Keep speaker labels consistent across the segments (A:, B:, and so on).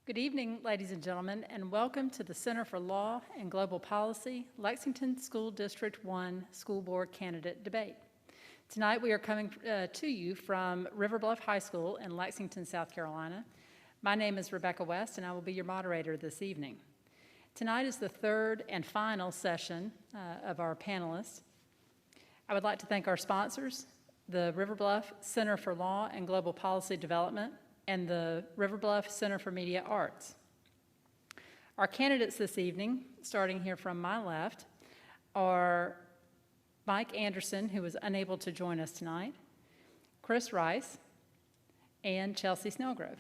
A: Good evening, ladies and gentlemen, and welcome to the Center for Law and Global Policy, Lexington School District 1 School Board Candidate Debate. Tonight we are coming to you from River Bluff High School in Lexington, South Carolina. My name is Rebecca West, and I will be your moderator this evening. Tonight is the third and final session of our panelists. I would like to thank our sponsors, the River Bluff Center for Law and Global Policy Development, and the River Bluff Center for Media Arts. Our candidates this evening, starting here from my left, are Mike Anderson, who was unable to join us tonight, Chris Rice, and Chelsea Snelgrove.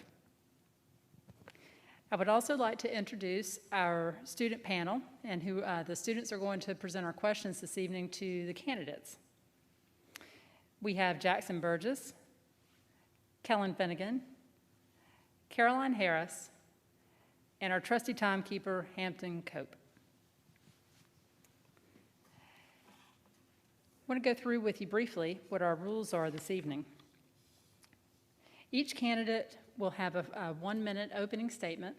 A: I would also like to introduce our student panel and who the students are going to present our questions this evening to the candidates. We have Jackson Burgess, Kellen Finnegan, Caroline Harris, and our trusty timekeeper, Hampton Cope. I want to go through with you briefly what our rules are this evening. Each candidate will have a 1-minute opening statement.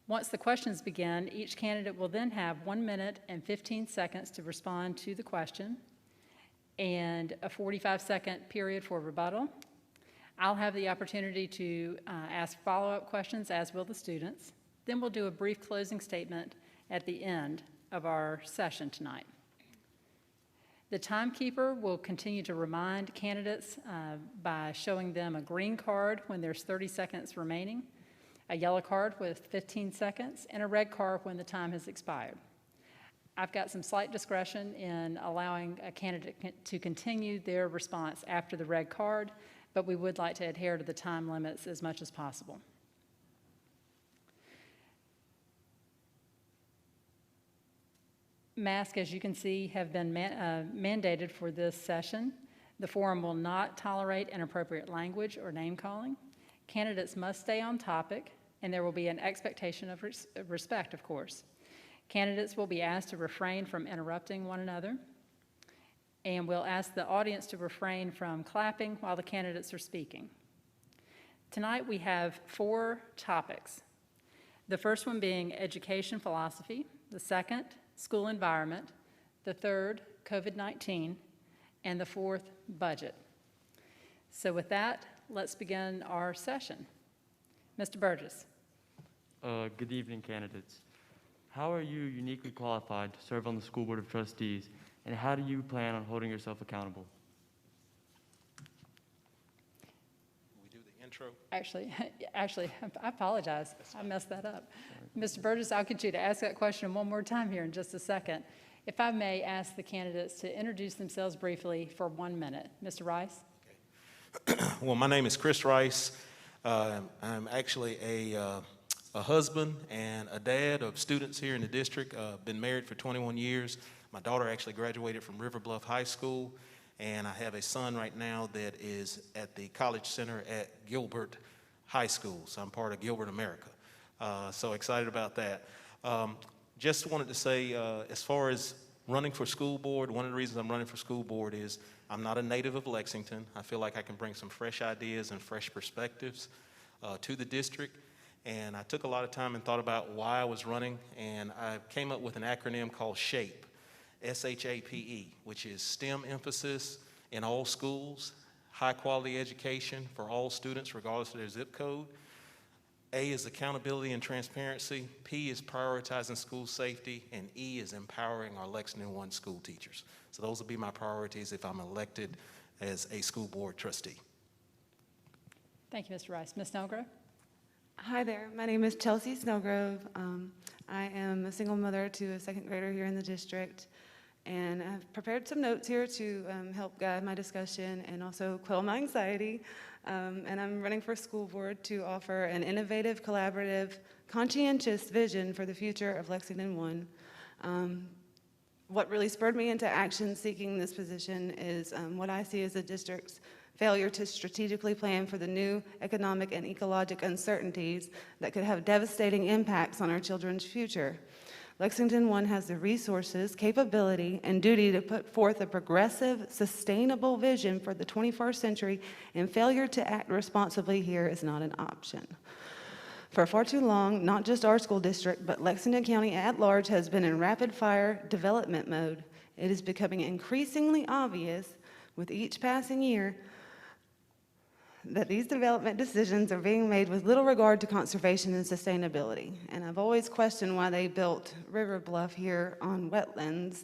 A: Once the questions begin, each candidate will then have 1 minute and 15 seconds to respond to the question and a 45-second period for rebuttal. I'll have the opportunity to ask follow-up questions, as will the students. Then we'll do a brief closing statement at the end of our session tonight. The timekeeper will continue to remind candidates by showing them a green card when there's 30 seconds remaining, a yellow card with 15 seconds, and a red card when the time has expired. I've got some slight discretion in allowing a candidate to continue their response after the red card, but we would like to adhere to the time limits as much as possible. Masks, as you can see, have been mandated for this session. The forum will not tolerate inappropriate language or name-calling. Candidates must stay on topic, and there will be an expectation of respect, of course. Candidates will be asked to refrain from interrupting one another, and we'll ask the audience to refrain from clapping while the candidates are speaking. Tonight we have 4 topics. The first one being education philosophy, the second, school environment, the third, COVID-19, and the fourth, budget. So with that, let's begin our session. Mr. Burgess.
B: Good evening, candidates. How are you uniquely qualified to serve on the School Board of Trustees, and how do you plan on holding yourself accountable?
C: We do the intro.
A: Actually, I apologize. I messed that up. Mr. Burgess, I'll get you to ask that question one more time here in just a second. If I may ask the candidates to introduce themselves briefly for 1 minute. Mr. Rice?
C: Okay. Well, my name is Chris Rice. I'm actually a husband and a dad of students here in the district. Been married for 21 years. My daughter actually graduated from River Bluff High School, and I have a son right now that is at the College Center at Gilbert High School. So I'm part of Gilbert America. So excited about that. Just wanted to say, as far as running for school board, one of the reasons I'm running for school board is I'm not a native of Lexington. I feel like I can bring some fresh ideas and fresh perspectives to the district. And I took a lot of time and thought about why I was running, and I came up with an acronym called SHAPE, S-H-A-P-E, which is STEM emphasis in all schools, high quality education for all students regardless of their zip code. A is accountability and transparency, P is prioritizing school safety, and E is empowering our Lexington 1 school teachers. So those will be my priorities if I'm elected as a school board trustee.
A: Thank you, Mr. Rice. Ms. Snelgrove?
D: Hi there, my name is Chelsea Snelgrove. I am a single mother to a second grader here in the district, and I've prepared some notes here to help guide my discussion and also quell my anxiety. And I'm running for school board to offer an innovative, collaborative, conscientious vision for the future of Lexington 1. What really spurred me into action seeking this position is what I see as the district's failure to strategically plan for the new economic and ecologic uncertainties that could have devastating impacts on our children's future. Lexington 1 has the resources, capability, and duty to put forth a progressive, sustainable vision for the 21st century, and failure to act responsibly here is not an option. For far too long, not just our school district, but Lexington County at large has been in rapid-fire development mode. It is becoming increasingly obvious with each passing year that these development decisions are being made with little regard to conservation and sustainability. And I've always questioned why they built River Bluff here on wetlands.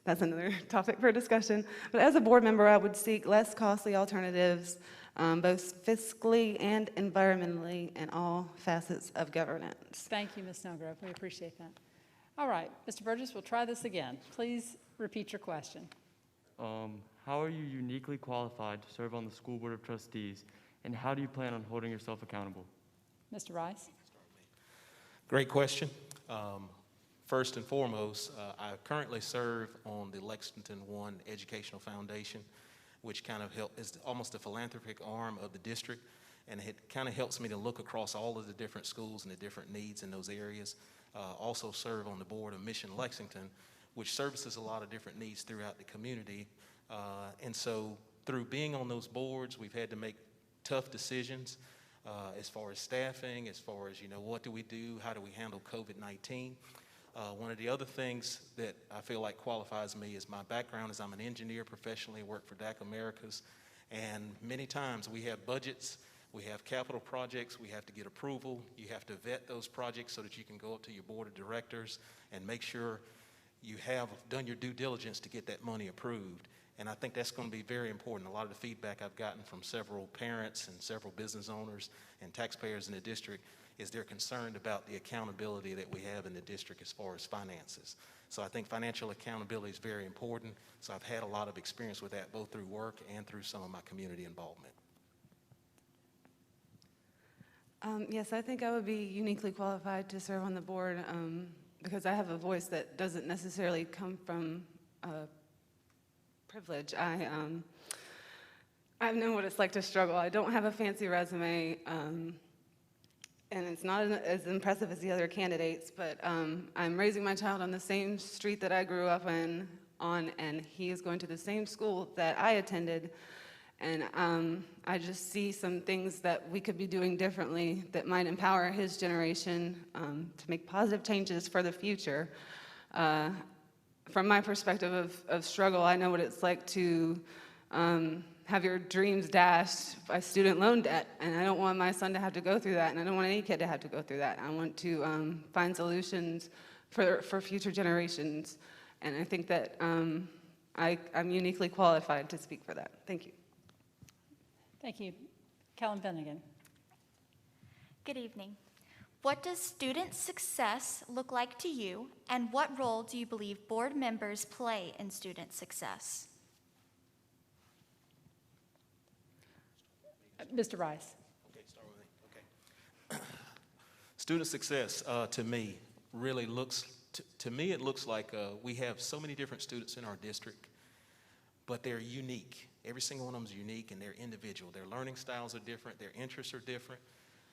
D: That's another topic for discussion. But as a board member, I would seek less costly alternatives, both fiscally and environmentally, in all facets of governance.
A: Thank you, Ms. Snelgrove. We appreciate that. All right, Mr. Burgess, we'll try this again. Please repeat your question.
B: How are you uniquely qualified to serve on the School Board of Trustees, and how do you plan on holding yourself accountable?
A: Mr. Rice?
C: Great question. First and foremost, I currently serve on the Lexington One Educational Foundation, which kind of is almost a philanthropic arm of the district, and it kind of helps me to look across all of the different schools and the different needs in those areas. Also serve on the board of Mission Lexington, which services a lot of different needs throughout the community. And so through being on those boards, we've had to make tough decisions as far as staffing, as far as, what do we do, how do we handle COVID-19. One of the other things that I feel like qualifies me is my background is I'm an engineer professionally, work for DAC Americas, and many times we have budgets, we have capital projects, we have to get approval, you have to vet those projects so that you can go up to your board of directors and make sure you have done your due diligence to get that money approved. And I think that's going to be very important. A lot of the feedback I've gotten from several parents and several business owners and taxpayers in the district is they're concerned about the accountability that we have in the district as far as finances. So I think financial accountability is very important. So I've had a lot of experience with that, both through work and through some of my community involvement.
D: Yes, I think I would be uniquely qualified to serve on the board because I have a voice that doesn't necessarily come from privilege. I've known what it's like to struggle. I don't have a fancy resume, and it's not as impressive as the other candidates, but I'm raising my child on the same street that I grew up on, and he is going to the same school that I attended, and I just see some things that we could be doing differently that might empower his generation to make positive changes for the future. From my perspective of struggle, I know what it's like to have your dreams dashed by student loan debt, and I don't want my son to have to go through that, and I don't want any kid to have to go through that. I want to find solutions for future generations, and I think that I'm uniquely qualified to speak for that. Thank you.
A: Thank you. Callum Finnegan.
E: Good evening. What does student success look like to you, and what role do you believe board members play in student success?
A: Mr. Rice.
C: Okay, start with me. Okay. Student success to me really looks, to me it looks like we have so many different students in our district, but they're unique. Every single one of them is unique and they're individual. Their learning styles are different, their interests are different.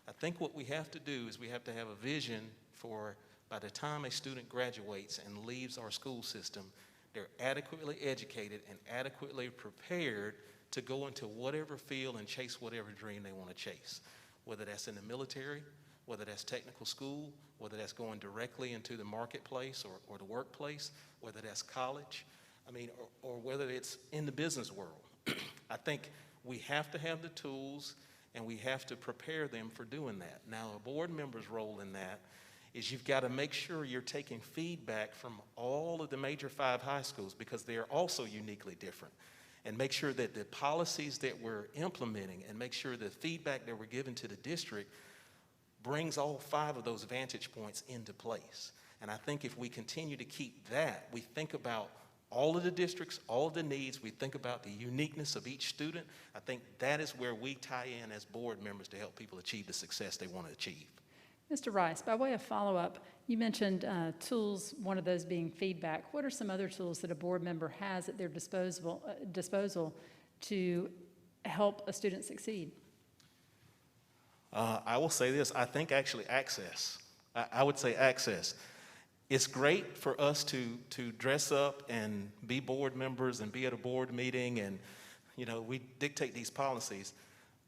C: I think what we have to do is we have to have a vision for by the time a student graduates and leaves our school system, they're adequately educated and adequately prepared to go into whatever field and chase whatever dream they want to chase, whether that's in the military, whether that's technical school, whether that's going directly into the marketplace or the workplace, whether that's college, or whether it's in the business world. I think we have to have the tools and we have to prepare them for doing that. Now, a board member's role in that is you've got to make sure you're taking feedback from all of the major 5 high schools because they are also uniquely different. And make sure that the policies that we're implementing and make sure the feedback that we're giving to the district brings all 5 of those vantage points into place. And I think if we continue to keep that, we think about all of the districts, all of the needs, we think about the uniqueness of each student. I think that is where we tie in as board members to help people achieve the success they want to achieve.
A: Mr. Rice, by way of follow-up, you mentioned tools, one of those being feedback. What are some other tools that a board member has at their disposal to help a student succeed?
C: I will say this, I think actually access. I would say access. It's great for us to dress up and be board members and be at a board meeting and, we dictate these policies.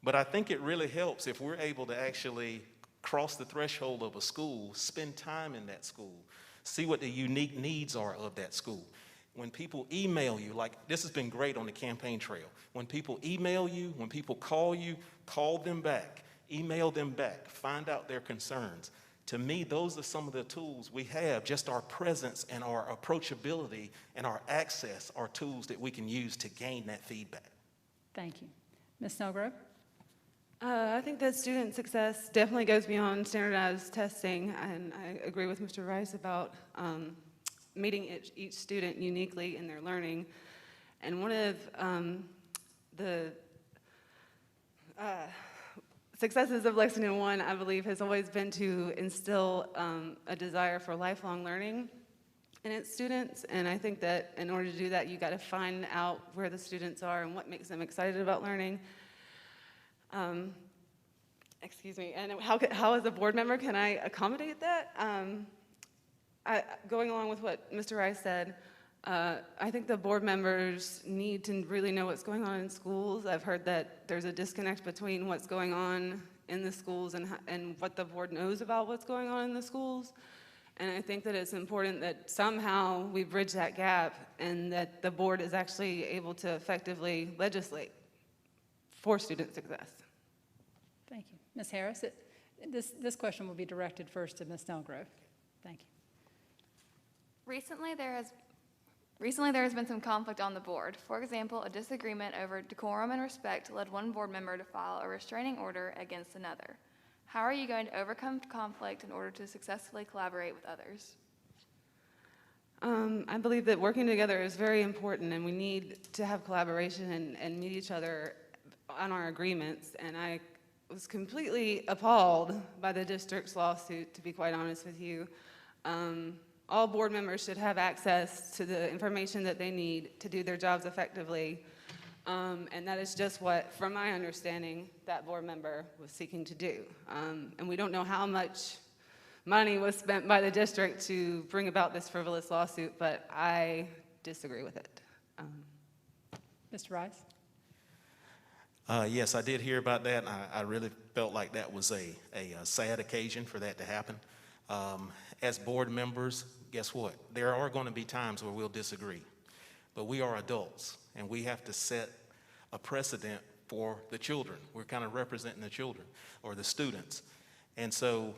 C: But I think it really helps if we're able to actually cross the threshold of a school, spend time in that school, see what the unique needs are of that school. When people email you, like this has been great on the campaign trail. When people email you, when people call you, call them back, email them back, find out their concerns. To me, those are some of the tools we have. Just our presence and our approachability and our access are tools that we can use to gain that feedback.
A: Thank you. Ms. Snelgrove?
D: I think that student success definitely goes beyond standardized testing, and I agree with Mr. Rice about meeting each student uniquely in their learning. And one of the successes of Lexington 1, I believe, has always been to instill a desire for lifelong learning in its students. And I think that in order to do that, you got to find out where the students are and what makes them excited about learning. Excuse me, and how as a board member can I accommodate that? Going along with what Mr. Rice said, I think the board members need to really know what's going on in schools. I've heard that there's a disconnect between what's going on in the schools and what the board knows about what's going on in the schools. And I think that it's important that somehow we bridge that gap and that the board is actually able to effectively legislate for student success.
A: Thank you. Ms. Harris, this question will be directed first to Ms. Snelgrove. Thank you.
F: Recently, there has been some conflict on the board. For example, a disagreement over decorum and respect led one board member to file a restraining order against another. How are you going to overcome conflict in order to successfully collaborate with others?
D: I believe that working together is very important, and we need to have collaboration and meet each other on our agreements. And I was completely appalled by the district's lawsuit, to be quite honest with you. All board members should have access to the information that they need to do their jobs effectively. And that is just what, from my understanding, that board member was seeking to do. And we don't know how much money was spent by the district to bring about this frivolous lawsuit, but I disagree with it.
A: Mr. Rice?
C: Yes, I did hear about that, and I really felt like that was a sad occasion for that to happen. As board members, guess what? There are going to be times where we'll disagree, but we are adults, and we have to set a precedent for the children. We're kind of representing the children or the students. And so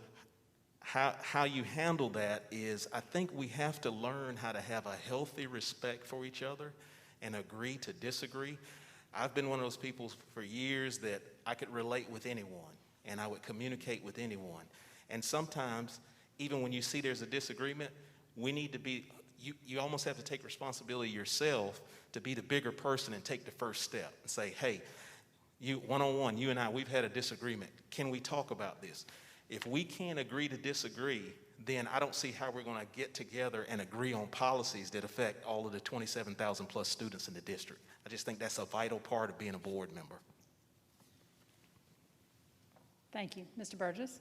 C: how you handle that is, I think we have to learn how to have a healthy respect for each other and agree to disagree. I've been one of those people for years that I could relate with anyone, and I would communicate with anyone. And sometimes, even when you see there's a disagreement, we need to be, you almost have to take responsibility yourself to be the bigger person and take the first step and say, hey, you one-on-one, you and I, we've had a disagreement. Can we talk about this? If we can't agree to disagree, then I don't see how we're going to get together and agree on policies that affect all of the 27,000 plus students in the district. I just think that's a vital part of being a board member.
A: Thank you. Mr. Burgess?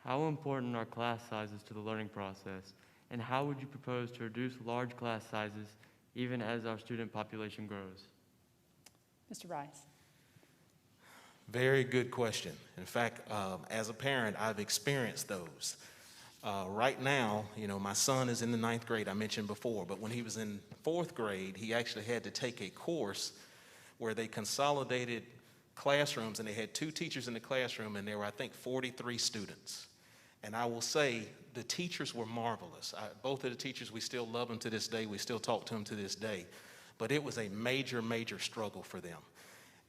B: How important are class sizes to the learning process, and how would you propose to reduce large class sizes even as our student population grows?
A: Mr. Rice?
C: Very good question. In fact, as a parent, I've experienced those. Right now, my son is in the 9th grade, I mentioned before, but when he was in 4th grade, he actually had to take a course where they consolidated classrooms, and they had 2 teachers in the classroom, and there were, I think, 43 students. And I will say the teachers were marvelous. Both of the teachers, we still love them to this day. We still talk to them to this day. But it was a major, major struggle for them.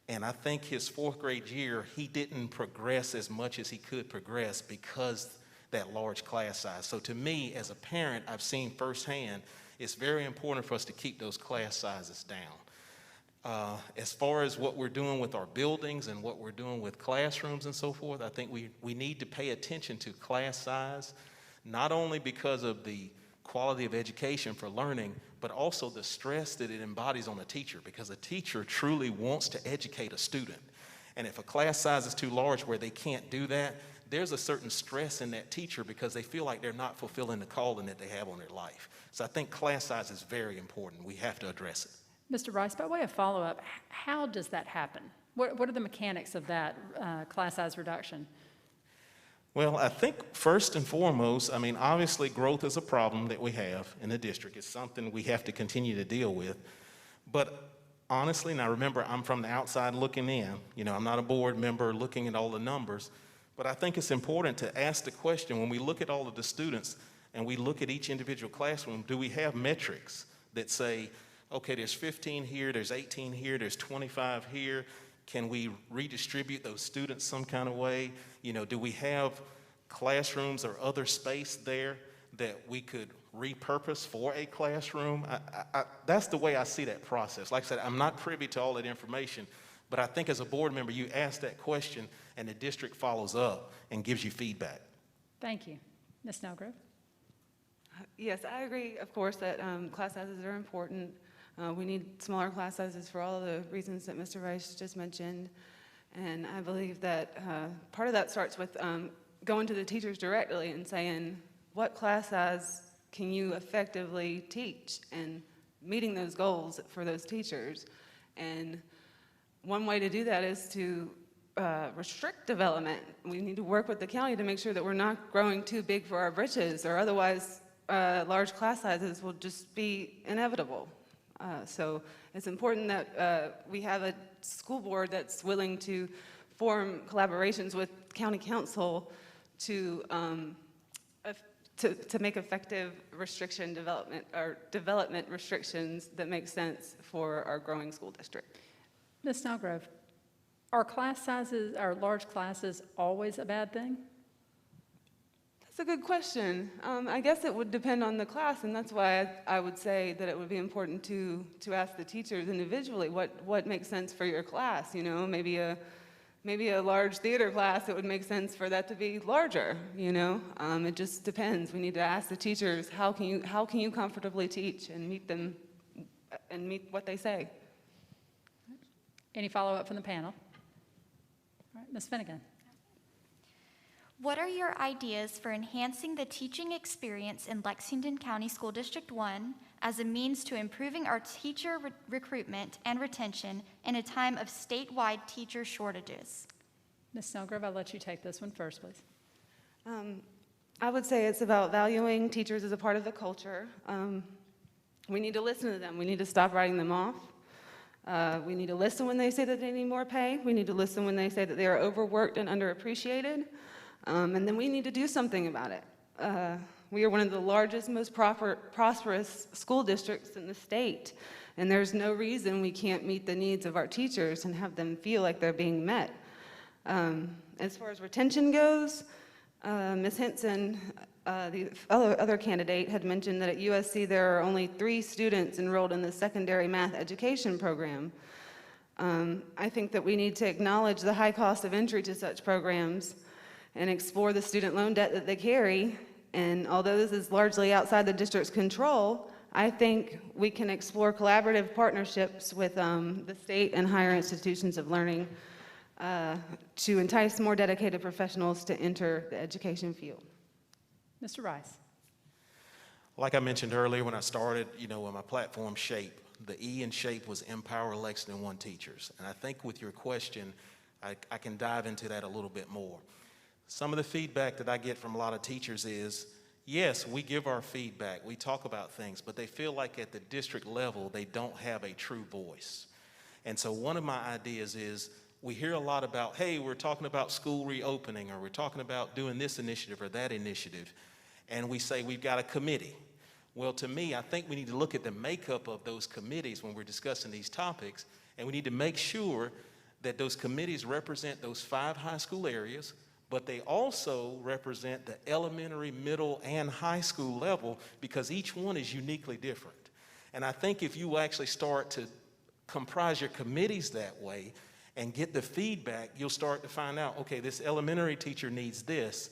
C: And I think his 4th grade year, he didn't progress as much as he could progress because that large class size. So to me, as a parent, I've seen firsthand, it's very important for us to keep those class sizes down. As far as what we're doing with our buildings and what we're doing with classrooms and so forth, I think we need to pay attention to class size, not only because of the quality of education for learning, but also the stress that it embodies on a teacher, because a teacher truly wants to educate a student. And if a class size is too large where they can't do that, there's a certain stress in that teacher because they feel like they're not fulfilling the calling that they have on their life. So I think class size is very important. We have to address it.
A: Mr. Rice, by way of follow-up, how does that happen? What are the mechanics of that class size reduction?
C: Well, I think first and foremost, I mean, obviously growth is a problem that we have in the district. It's something we have to continue to deal with. But honestly, now remember, I'm from the outside looking in. You know, I'm not a board member looking at all the numbers. But I think it's important to ask the question, when we look at all of the students and we look at each individual classroom, do we have metrics that say, okay, there's 15 here, there's 18 here, there's 25 here. Can we redistribute those students some kind of way? You know, do we have classrooms or other space there that we could repurpose for a classroom? That's the way I see that process. Like I said, I'm not privy to all that information, but I think as a board member, you ask that question and the district follows up and gives you feedback.
A: Thank you. Ms. Snelgrove?
D: Yes, I agree, of course, that class sizes are important. We need smaller class sizes for all of the reasons that Mr. Rice just mentioned. And I believe that part of that starts with going to the teachers directly and saying, what class size can you effectively teach, and meeting those goals for those teachers. And one way to do that is to restrict development. We need to work with the county to make sure that we're not growing too big for our britches, or otherwise large class sizes will just be inevitable. So it's important that we have a school board that's willing to form collaborations with county council to make effective development restrictions that make sense for our growing school district.
A: Ms. Snelgrove, are class sizes, are large classes always a bad thing?
D: That's a good question. I guess it would depend on the class, and that's why I would say that it would be important to ask the teachers individually what makes sense for your class. You know, maybe a large theater class, it would make sense for that to be larger. You know, it just depends. We need to ask the teachers, how can you comfortably teach and meet them and meet what they say.
A: Any follow-up from the panel? All right, Ms. Finnegan.
E: What are your ideas for enhancing the teaching experience in Lexington County School District 1 as a means to improving our teacher recruitment and retention in a time of statewide teacher shortages?
A: Ms. Snelgrove, I'll let you take this one first, please.
D: I would say it's about valuing teachers as a part of the culture. We need to listen to them. We need to stop writing them off. We need to listen when they say that they need more pay. We need to listen when they say that they are overworked and underappreciated. And then we need to do something about it. We are one of the largest, most prosperous school districts in the state, and there's no reason we can't meet the needs of our teachers and have them feel like they're being met. As far as retention goes, Ms. Henson, the other candidate, had mentioned that at USC there are only 3 students enrolled in the secondary math education program. I think that we need to acknowledge the high cost of entry to such programs and explore the student loan debt that they carry. And although this is largely outside the district's control, I think we can explore collaborative partnerships with the state and higher institutions of learning to entice more dedicated professionals to enter the education field.
A: Mr. Rice.
C: Like I mentioned earlier when I started, you know, in my platform shape, the E in shape was Empower Lexington 1 teachers. And I think with your question, I can dive into that a little bit more. Some of the feedback that I get from a lot of teachers is, yes, we give our feedback, we talk about things, but they feel like at the district level, they don't have a true voice. And so one of my ideas is, we hear a lot about, hey, we're talking about school reopening, or we're talking about doing this initiative or that initiative, and we say we've got a committee. Well, to me, I think we need to look at the makeup of those committees when we're discussing these topics, and we need to make sure that those committees represent those 5 high school areas, but they also represent the elementary, middle, and high school level, because each one is uniquely different. And I think if you actually start to comprise your committees that way and get the feedback, you'll start to find out, okay, this elementary teacher needs this,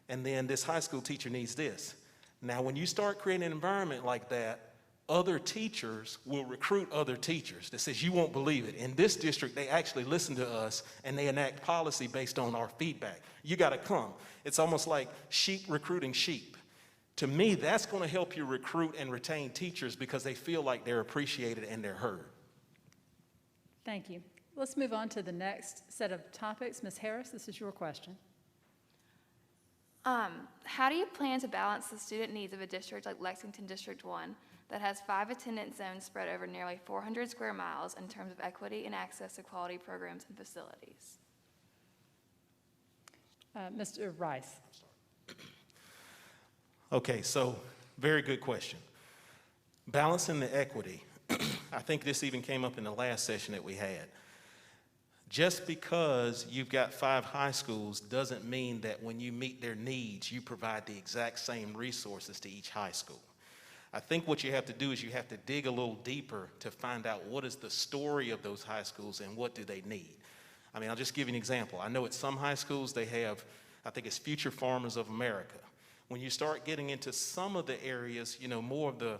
C: and then this high school teacher needs this. Now, when you start creating an environment like that, other teachers will recruit other teachers that says, you won't believe it. In this district, they actually listen to us and they enact policy based on our feedback. You got to come. It's almost like sheep recruiting sheep. To me, that's going to help you recruit and retain teachers because they feel like they're appreciated and they're heard.
A: Thank you. Let's move on to the next set of topics. Ms. Harris, this is your question.
F: How do you plan to balance the student needs of a district like Lexington District 1 that has 5 attendance zones spread over nearly 400 square miles in terms of equity and access to quality programs and facilities?
A: Mr. Rice.
C: Okay, so very good question. Balancing the equity, I think this even came up in the last session that we had. Just because you've got 5 high schools doesn't mean that when you meet their needs, you provide the exact same resources to each high school. I think what you have to do is you have to dig a little deeper to find out what is the story of those high schools and what do they need. I mean, I'll just give you an example. I know at some high schools they have, I think it's Future Farmers of America. When you start getting into some of the areas, you know, more of the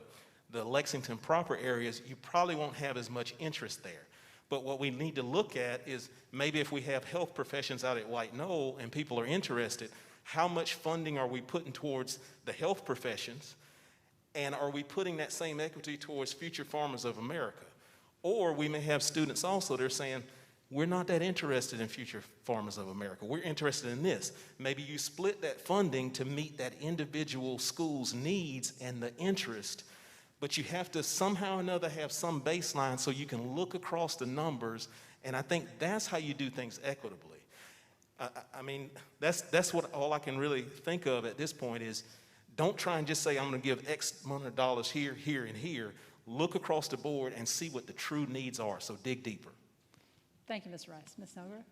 C: Lexington proper areas, you probably won't have as much interest there. But what we need to look at is maybe if we have health professions out at White Knoll and people are interested, how much funding are we putting towards the health professions? And are we putting that same equity towards Future Farmers of America? Or we may have students also that are saying, we're not that interested in Future Farmers of America. We're interested in this. Maybe you split that funding to meet that individual school's needs and the interest, but you have to somehow or another have some baseline so you can look across the numbers, and I think that's how you do things equitably. I mean, that's what all I can really think of at this point is don't try and just say I'm going to give X amount of dollars here, here, and here. Look across the board and see what the true needs are, so dig deeper.
A: Thank you, Ms. Rice. Ms. Snelgrove?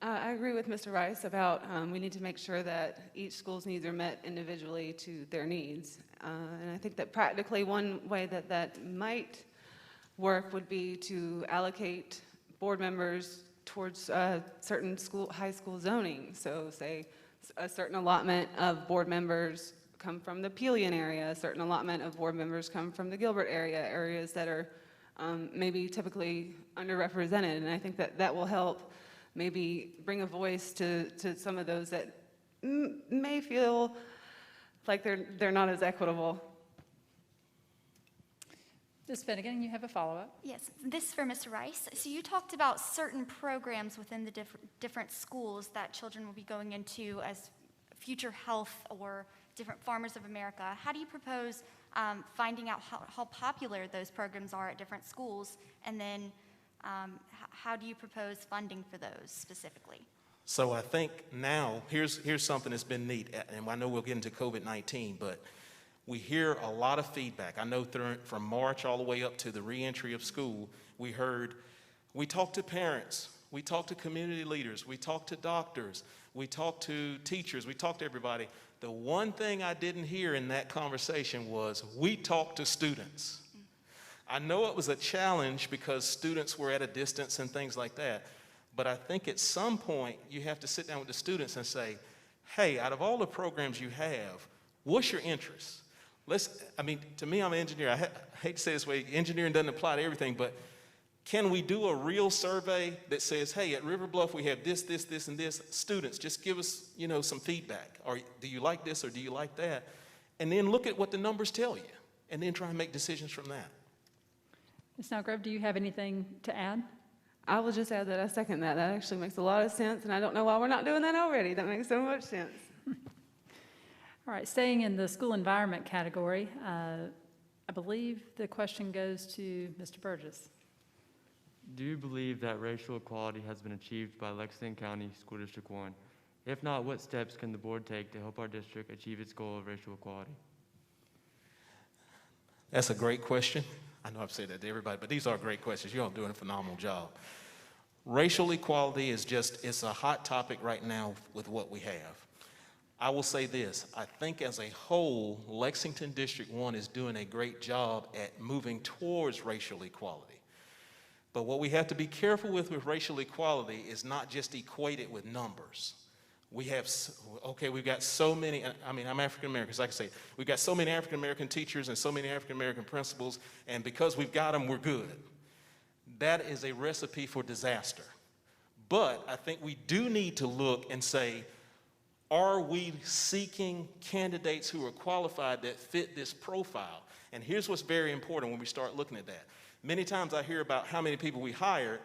D: I agree with Mr. Rice about we need to make sure that each school's needs are met individually to their needs. And I think that practically one way that that might work would be to allocate board members towards certain high school zoning. So say a certain allotment of board members come from the Pelion area, a certain allotment of board members come from the Gilbert area, areas that are maybe typically underrepresented. And I think that that will help maybe bring a voice to some of those that may feel like they're not as equitable.
A: Ms. Finnegan, you have a follow-up?
E: Yes, this is for Mr. Rice. So you talked about certain programs within the different schools that children will be going into as future health or different Farmers of America. How do you propose finding out how popular those programs are at different schools, and then how do you propose funding for those specifically?
C: So I think now, here's something that's been neat, and I know we'll get into COVID-19, but we hear a lot of feedback. I know from March all the way up to the reentry of school, we talked to parents, we talked to community leaders, we talked to doctors, we talked to teachers, we talked to everybody. The one thing I didn't hear in that conversation was we talked to students. I know it was a challenge because students were at a distance and things like that, but I think at some point you have to sit down with the students and say, hey, out of all the programs you have, what's your interest? To me, I'm an engineer. I hate to say it this way, engineering doesn't apply to everything, but can we do a real survey that says, hey, at River Bluff we have this, this, this, and this. Students, just give us, some feedback. Or do you like this or do you like that? And then look at what the numbers tell you, and then try and make decisions from that.
A: Ms. Snelgrove, do you have anything to add?
D: I will just add that I second that. That actually makes a lot of sense, and I don't know why we're not doing that already. That makes so much sense.
A: All right, staying in the school environment category, I believe the question goes to Mr. Burgess.
B: Do you believe that racial equality has been achieved by Lexington County School District 1? If not, what steps can the board take to help our district achieve its goal of racial equality?
C: That's a great question. I know I've said that to everybody, but these are great questions. You're all doing a phenomenal job. Racial equality it's a hot topic right now with what we have. I will say this, I think as a whole, Lexington District 1 is doing a great job at moving towards racial equality. But what we have to be careful with racial equality is not just equate it with numbers. We've got so many, I'm African American, so I can say, we've got so many African American teachers and so many African American principals, and because we've got them, we're good. That is a recipe for disaster. But I think we do need to look and say, are we seeking candidates who are qualified that fit this profile? And here's what's very important when we start looking at that. Many times I hear about how many people we hired,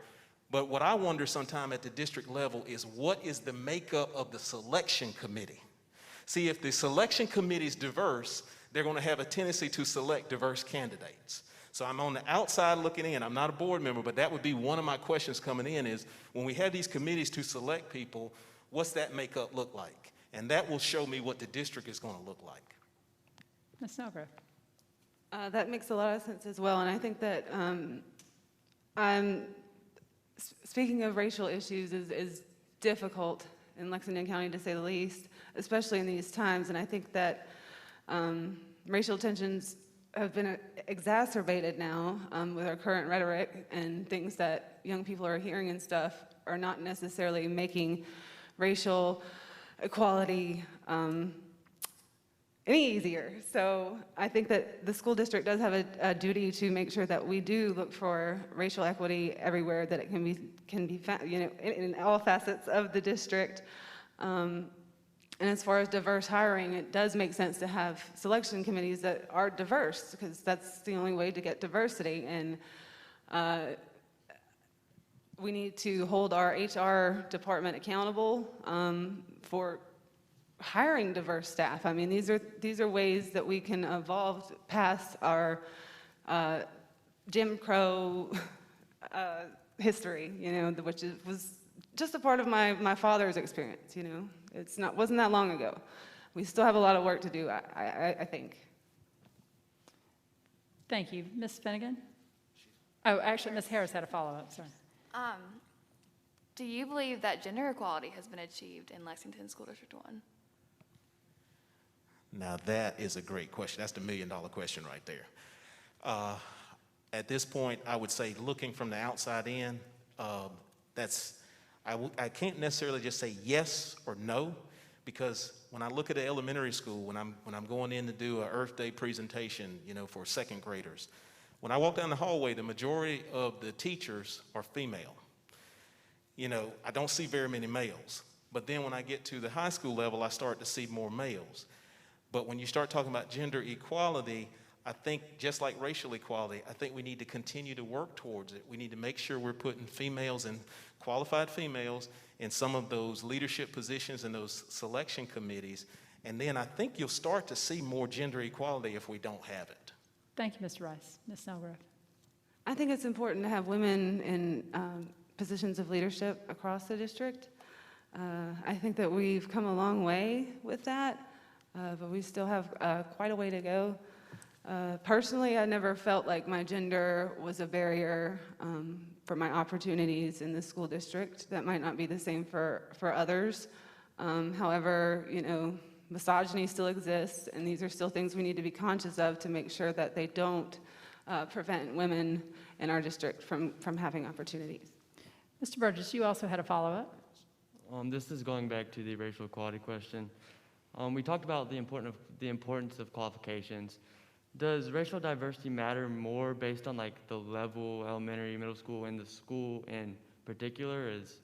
C: But what I wonder sometime at the district level is what is the makeup of the selection committee? See, if the selection committee is diverse, they're going to have a tendency to select diverse candidates. So I'm on the outside looking in. I'm not a board member, but that would be one of my questions coming in is when we have these committees to select people, what's that makeup look like? And that will show me what the district is going to look like.
A: Ms. Snelgrove.
D: That makes a lot of sense as well, and I think that speaking of racial issues is difficult in Lexington County, to say the least, especially in these times, and I think that racial tensions have been exacerbated now with our current rhetoric, and things that young people are hearing and stuff are not necessarily making racial equality any easier. So I think that the school district does have a duty to make sure that we do look for racial equity everywhere that it can be found, you know, in all facets of the district. And as far as diverse hiring, it does make sense to have selection committees that are diverse, because that's the only way to get diversity. And we need to hold our HR department accountable for hiring diverse staff. I mean, these are ways that we can evolve past our Jim Crow history, you know, which was just a part of my father's experience. You know, wasn't that long ago. We still have a lot of work to do, I think.
A: Thank you. Ms. Finnegan? Oh, actually, Ms. Harris had a follow-up, sorry.
F: Do you believe that gender equality has been achieved in Lexington School District 1?
C: Now that is a great question. That's the million-dollar question right there. At this point, I would say looking from the outside in, I can't necessarily just say yes or no, because when I look at the elementary school, when I'm going in to do an Earth Day presentation, you know, for second graders, when I walk down the hallway, the majority of the teachers are female. You know, I don't see very many males. But then when I get to the high school level, I start to see more males. But when you start talking about gender equality, I think just like racial equality, I think we need to continue to work towards it. We need to make sure we're putting females and qualified females in some of those leadership positions and those selection committees. And then I think you'll start to see more gender equality if we don't have it.
A: Thank you, Mr. Rice. Ms. Snelgrove.
D: I think it's important to have women in positions of leadership across the district. I think that we've come a long way with that, but we still have quite a way to go. Personally, I never felt like my gender was a barrier for my opportunities in the school district. That might not be the same for others. However, you know, misogyny still exists, and these are still things we need to be conscious of to make sure that they don't prevent women in our district from having opportunities.
A: Mr. Burgess, you also had a follow-up.
B: This is going back to the racial equality question. We talked about the importance of qualifications. Does racial diversity matter more based on like the level, elementary, middle school, and the school in particular? Is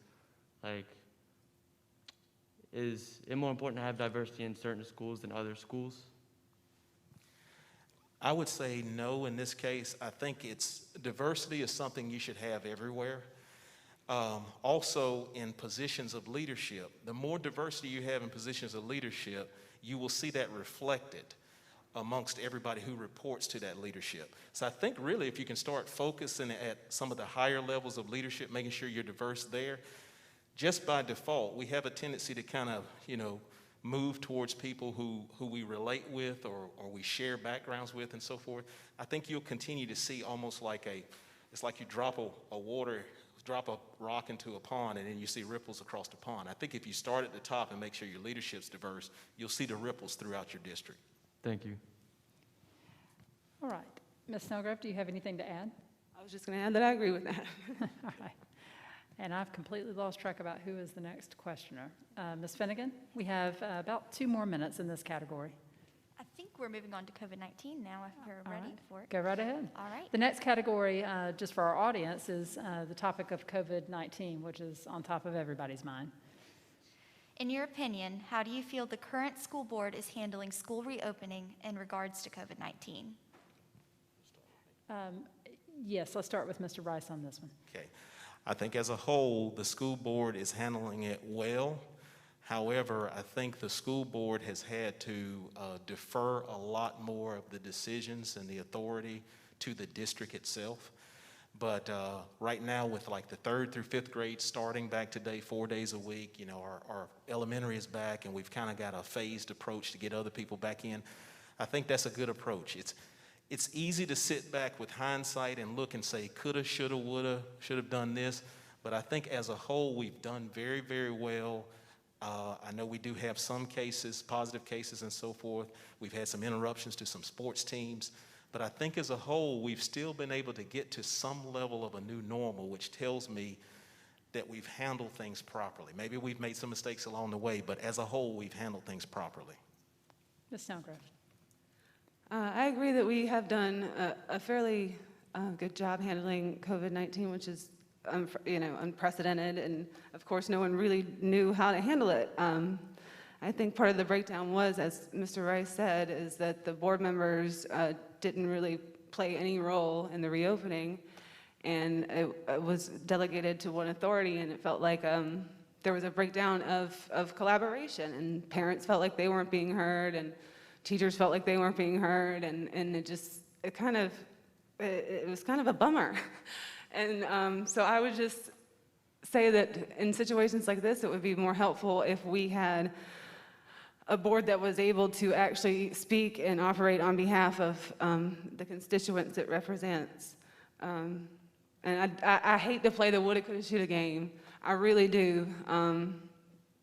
B: it more important to have diversity in certain schools than other schools?
C: I would say no in this case. I think diversity is something you should have everywhere. Also in positions of leadership, the more diversity you have in positions of leadership, you will see that reflected amongst everybody who reports to that leadership. So I think really if you can start focusing at some of the higher levels of leadership, making sure you're diverse there, just by default, we have a tendency to kind of, you know, move towards people who we relate with or we share backgrounds with and so forth. I think you'll continue to see almost like it's like you drop a rock into a pond and then you see ripples across the pond. I think if you start at the top and make sure your leadership's diverse, you'll see the ripples throughout your district.
B: Thank you.
A: All right. Ms. Snelgrove, do you have anything to add?
D: I was just going to add that I agree with that.
A: All right. And I've completely lost track about who is the next questioner. Ms. Finnegan, we have about 2 more minutes in this category.
E: I think we're moving on to COVID-19 now, if you're
A: All
E: ready
A: right.
E: for it.
A: Go right ahead.
E: All right.
A: The next category, just for our audience, is the topic of COVID-19, which is on top of everybody's mind.
E: In your opinion, how do you feel the current school board is handling school reopening in regards to COVID-19?
A: Yes, let's start with Mr. Rice on this one.
C: Okay. I think as a whole, the school board is handling it well. However, I think the school board has had to defer a lot more of the decisions and the authority to the district itself. But right now, with like the 3rd through 5th grade starting back today, 4 days a week, you know, our elementary is back, and we've kind of got a phased approach to get other people back in. I think that's a good approach. It's easy to sit back with hindsight and look and say, coulda, shoulda, woulda, should have done this. But I think as a whole, we've done very, very well. I know we do have some cases, positive cases and so forth. We've had some interruptions to some sports teams. But I think as a whole, we've still been able to get to some level of a new normal, which tells me that we've handled things properly. Maybe we've made some mistakes along the way, but as a whole, we've handled things properly.
A: Ms. Snelgrove.
D: I agree that we have done a fairly good job handling COVID-19, which is unprecedented, and of course no one really knew how to handle it. I think part of the breakdown was, as Mr. Rice said, is that the board members didn't really play any role in the reopening, and it was delegated to one authority, and it felt like there was a breakdown of collaboration, and parents felt like they weren't being heard, and teachers felt like they weren't being heard, and it was kind of a bummer. And so I would just say that in situations like this, it would be more helpful if we had a board that was able to actually speak and operate on behalf of the constituents it represents. And I hate to play the woulda, coulda, shoulda game. I really do.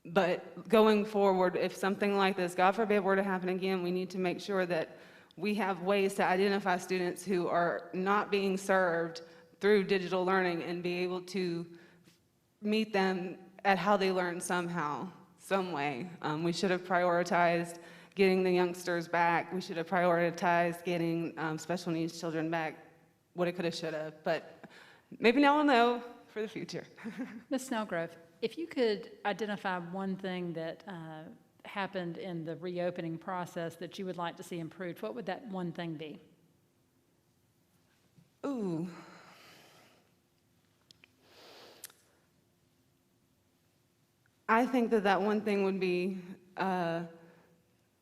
D: But going forward, if something like this, God forbid, were to happen again, we need to make sure that we have ways to identify students who are not being served through digital learning and be able to meet them at how they learn somehow, some way. We should have prioritized getting the youngsters back. We should have prioritized getting special needs children back. Woulda, coulda, shoulda. But maybe now we'll know for the future.
A: Ms. Snelgrove, if you could identify one thing that happened in the reopening process that you would like to see improved, what would that one thing be?
D: Ooh. I think that one thing would be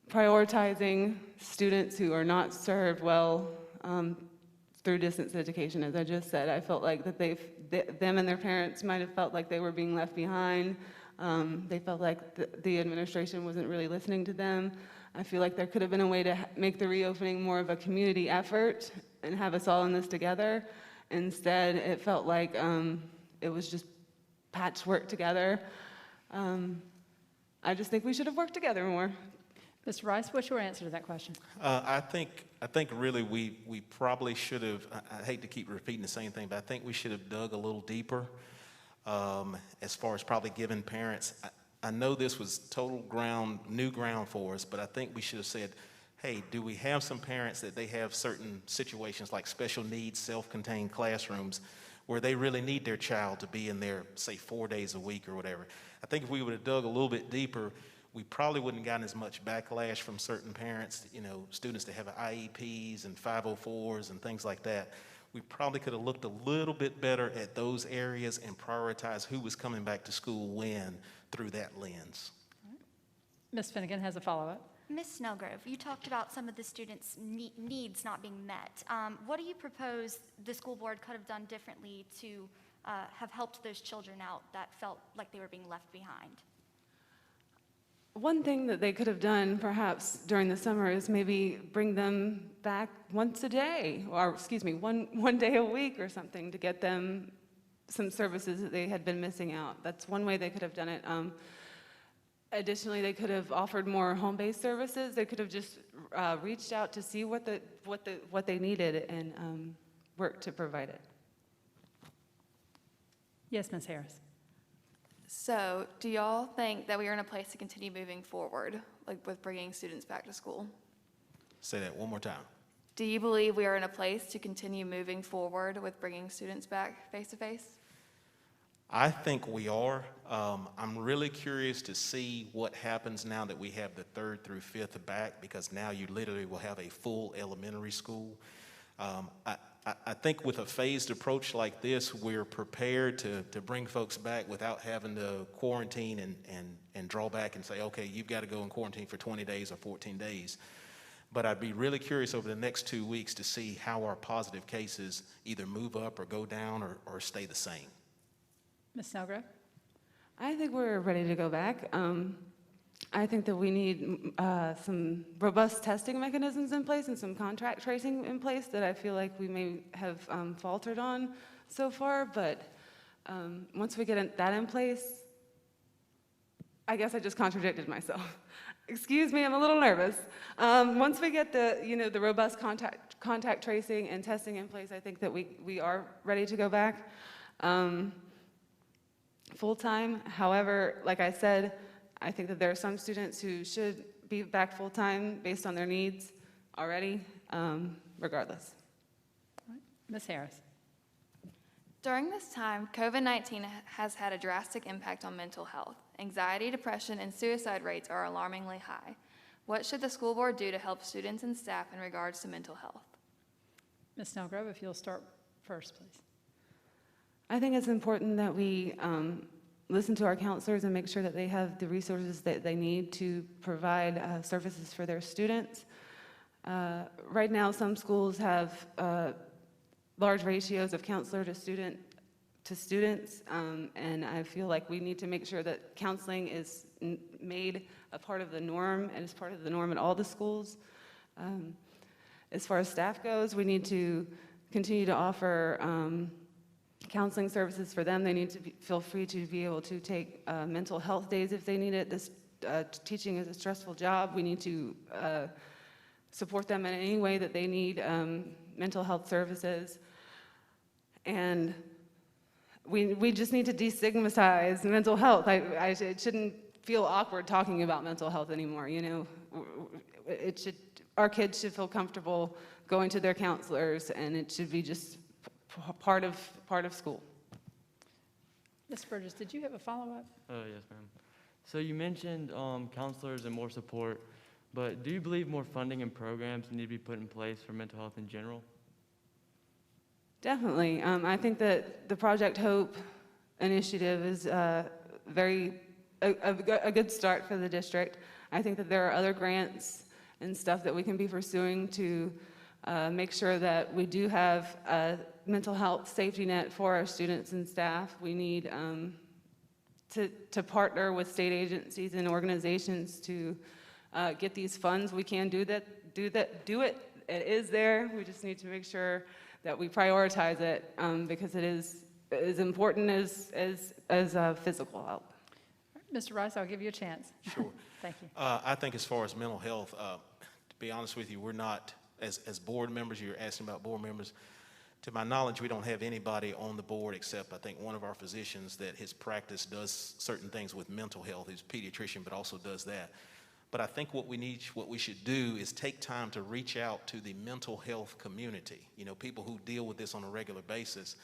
D: prioritizing students who are not served well through distance education. As I just said, I felt like that them and their parents might have felt like they were being left behind. They felt like the administration wasn't really listening to them. I feel like there could have been a way to make the reopening more of a community effort and have us all in this together. Instead, it felt like it was just patchwork together. I just think we should have worked together more.
A: Mr. Rice, what's your answer to that question?
C: I think really we probably should have, I hate to keep repeating the same thing, but I think we should have dug a little deeper as far as probably giving parents. I know this was total new ground for us, but I think we should have said, hey, do we have some parents that they have certain situations like special needs, self-contained classrooms where they really need their child to be in there, say 4 days a week or whatever. I think if we would have dug a little bit deeper, we probably wouldn't have gotten as much backlash from certain parents, students that have IEPs and 504s and things like that. We probably could have looked a little bit better at those areas and prioritized who was coming back to school when through that lens.
A: Ms. Finnegan has a follow-up.
E: Ms. Snelgrove, you talked about some of the students' needs not being met. What do you propose the school board could have done differently to have helped those children out that felt like they were being left behind?
D: One thing that they could have done perhaps during the summer is maybe bring them back once a day, or excuse me, one day a week or something to get them some services that they had been missing out. That's one way they could have done it. Additionally, they could have offered more home-based services. They could have just reached out to see what they needed and worked to provide it.
A: Yes, Ms. Harris.
F: So, do y'all think that we are in a place to continue moving forward, like with bringing students back to school?
C: Say that one more time.
F: Do you believe we are in a place to continue moving forward with bringing students back face-to-face?
C: I think we are. I'm really curious to see what happens now that we have the 3rd through 5th back, because now you literally will have a full elementary school. I I think with a phased approach like this, we're prepared to bring folks back without having to quarantine and draw back and say, okay, you've got to go in quarantine for 20 days or 14 days. But I'd be really curious over the next 2 weeks to see how our positive cases either move up or go down or stay the same.
A: Ms. Snelgrove?
D: I think we're ready to go back. I think that we need some robust testing mechanisms in place and some contact tracing in place that I feel like we may have faltered on so far. But once we get that in place, I guess I just contradicted myself. Excuse me, I'm a little nervous. Once we get the robust contact tracing and testing in place, I think that we are ready to go back full-time. However, like I said, I think that there are some students who should be back full-time based on their needs already, regardless.
A: Ms. Harris?
F: During this time, COVID-19 has had a drastic impact on mental health. Anxiety, depression, and suicide rates are alarmingly high. What should the school board do to help students and staff in regards to mental health?
A: Ms. Snelgrove, if you'll start first, please.
D: I think it's important that we listen to our counselors and make sure that they have the resources that they need to provide services for their students. Right now, some schools have large ratios of counselor to students, and I feel like we need to make sure that counseling is made a part of the norm and is part of the norm at all the schools. As far as staff goes, we need to continue to offer counseling services for them. They need to feel free to be able to take mental health days if they need it. This teaching is a stressful job. We need to support them in any way that they need mental health services. And we just need to destigmatize mental health. It shouldn't feel awkward talking about mental health anymore, you know. Our kids should feel comfortable going to their counselors, and it should be just part of school.
A: Ms. Burgess, did you have a follow-up?
B: Yes, ma'am. So you mentioned counselors and more support, but do you believe more funding and programs need to be put in place for mental health in general?
D: Definitely. I think that the Project Hope initiative is a good start for the district. I think that there are other grants and stuff that we can be pursuing to make sure that we do have a mental health safety net for our students and staff. We need to partner with state agencies and organizations to get these funds. We can do it. It is there. We just need to make sure that we prioritize it because it is as important as physical health.
A: Mr. Rice, I'll give you a chance.
C: Sure.
A: Thank you.
C: I think as far as mental health, to be honest with you, we're not, as board members, you're asking about board members, to my knowledge, we don't have anybody on the board except I think one of our physicians that his practice does certain things with mental health. He's a pediatrician, but also does that. But I think what we should do is take time to reach out to the mental health community, you know, people who deal with this on a regular basis.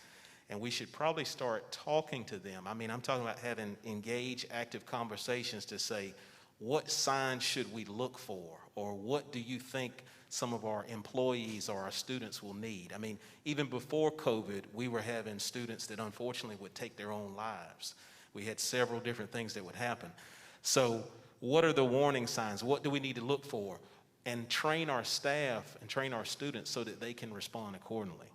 C: And we should probably start talking to them. I mean, I'm talking about having engaged, active conversations to say, what signs should we look for? Or what do you think some of our employees or our students will need? I mean, even before COVID, we were having students that unfortunately would take their own lives. We had several different things that would happen. So what are the warning signs? What do we need to look for? And train our staff and train our students so that they can respond accordingly.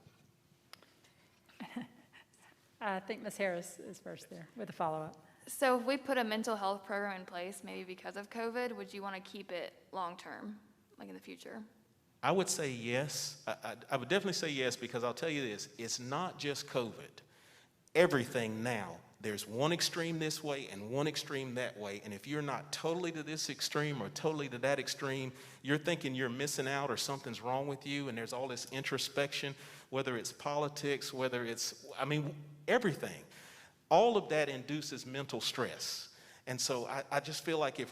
A: I think Ms. Harris is first there with a follow-up.
F: So if we put a mental health program in place, maybe because of COVID, would you want to keep it long-term, like in the future?
C: I would say yes. I would definitely say yes because I'll tell you this, it's not just COVID. Everything now, there's one extreme this way and one extreme that way, and if you're not totally to this extreme or totally to that extreme, you're thinking you're missing out or something's wrong with you, and there's all this introspection, whether it's politics, whether it's, I mean, everything. All of that induces mental stress. And so I just feel like it's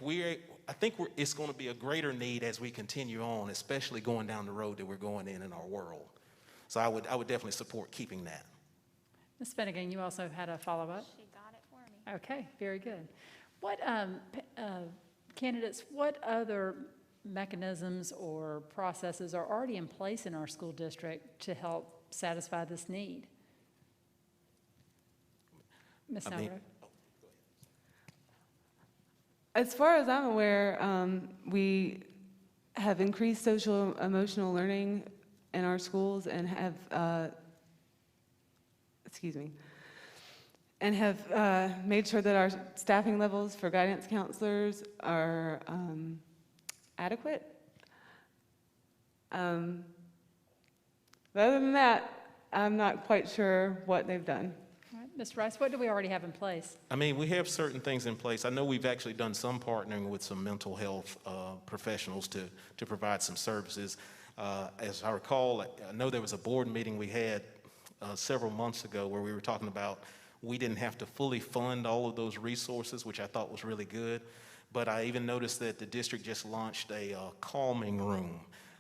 C: going to be a greater need as we continue on, especially going down the road that we're going in our world. So I would definitely support keeping that.
A: Ms. Finnegan, you also had a follow-up?
E: She got it for me.
A: Okay, very good. What candidates, what other mechanisms or processes are already in place in our school district to help satisfy this need? Ms.
C: I mean-
A: Snelgrove?
D: As far as I'm aware, we have increased social emotional learning in our schools and have, made sure that our staffing levels for guidance counselors are adequate. But other than that, I'm not quite sure what they've done.
A: All right, Ms. Rice, what do we already have in place?
C: I mean, we have certain things in place. I know we've actually done some partnering with some mental health professionals to provide some services. As I recall, I know there was a board meeting we had several months ago where we were talking about we didn't have to fully fund all of those resources, which I thought was really good. But I even noticed that the district just launched a calming room.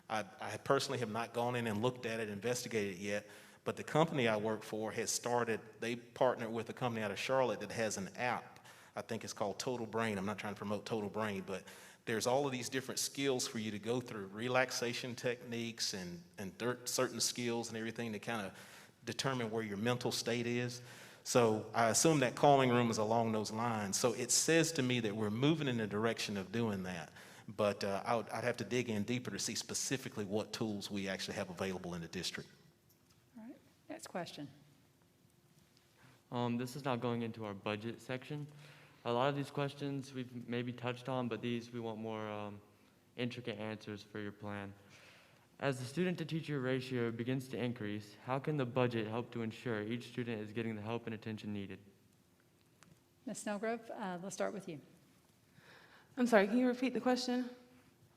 C: I personally have not gone in and looked at it, investigated it yet, but the company I work for has started, they partnered with a company out of Charlotte that has an app. I think it's called Total Brain. I'm not trying to promote Total Brain, but there's all of these different skills for you to go through, relaxation techniques and certain skills and everything to kind of determine where your mental state is. So I assume that calming room is along those lines. So it says to me that we're moving in the direction of doing that. But I'd have to dig in deeper to see specifically what tools we actually have available in the district.
A: All right, next question.
B: This is now going into our budget section. A lot of these questions we've maybe touched on, but these we want more intricate answers for your plan. As the student-to-teacher ratio begins to increase, how can the budget help to ensure each student is getting the help and attention needed?
A: Ms. Snelgrove, let's start with you.
D: I'm sorry, can you repeat the question?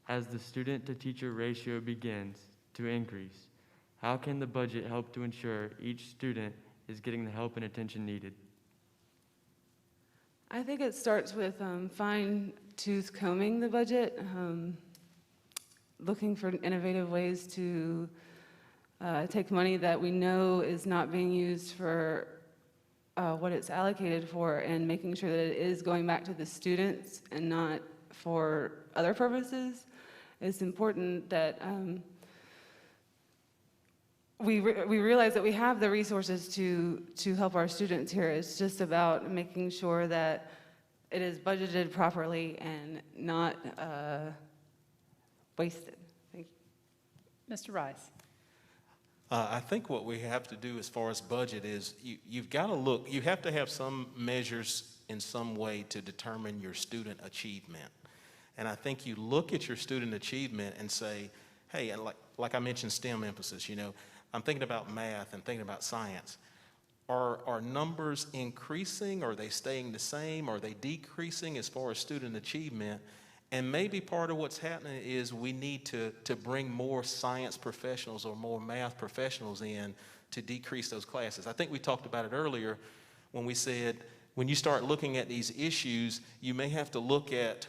B: As the student-to-teacher ratio begins to increase, how can the budget help to ensure each student is getting the help and attention needed?
D: I think it starts with fine-tooth combing the budget, looking for innovative ways to take money that we know is not being used for what it's allocated for, and making sure that it is going back to the students and not for other purposes. It's important that we realize that we have the resources to help our students here. It's just about making sure that it is budgeted properly and not wasted. Thank you.
A: Mr. Rice.
C: I think what we have to do as far as budget is you've got to look, you have to have some measures in some way to determine your student achievement. And I think you look at your student achievement and say, hey, and like I mentioned STEM emphasis, you know, I'm thinking about math and thinking about science. Are numbers increasing? Are they staying the same? Are they decreasing as far as student achievement? And maybe part of what's happening is we need to bring more science professionals or more math professionals in to decrease those classes. I think we talked about it earlier when we said, when you start looking at these issues, you may have to look at